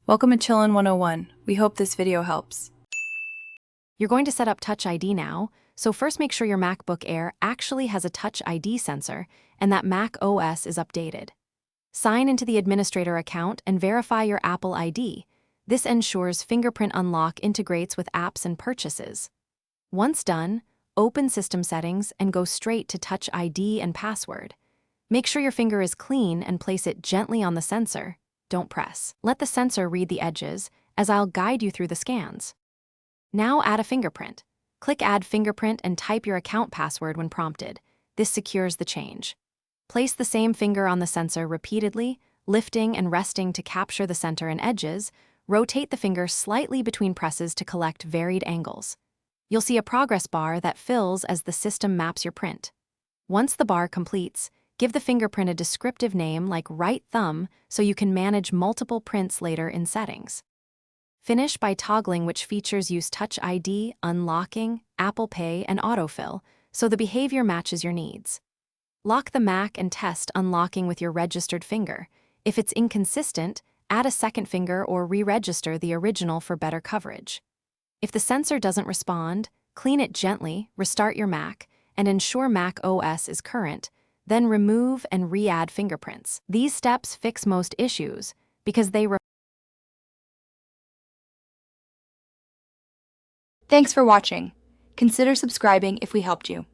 Welcome to Chillin' 101. We hope this video helps. You're going to set up Touch ID now, so first make sure your MacBook Air actually has a Touch ID sensor and that Mac OS is updated. Sign into the administrator account and verify your Apple ID. This ensures Fingerprint Unlock integrates with apps and purchases. Once done, open System Settings and go straight to Touch ID and password. Make sure your finger is clean and place it gently on the sensor. Don't press. Let the sensor read the edges, as I'll guide you through the scans. Now add a fingerprint. Click Add Fingerprint and type your account password when prompted. This secures the change. Place the same finger on the sensor repeatedly, lifting and resting to capture the center and edges. Rotate the finger slightly between presses to collect varied angles. You'll see a progress bar that fills as the system maps your print. Once the bar completes, give the fingerprint a descriptive name like right thumb so you can manage multiple prints later in settings. Finish by toggling which features use Touch ID, unlocking, Apple Pay, and autofill, so the behavior matches your needs. Lock the Mac and test unlocking with your registered finger. If it's inconsistent, add a second finger or re-register the original for better coverage. If the sensor doesn't respond, clean it gently, restart your Mac, and ensure Mac OS is current. Then remove and re-add fingerprints. These steps fix most issues because they Thanks for watching. Consider subscribing if we helped you.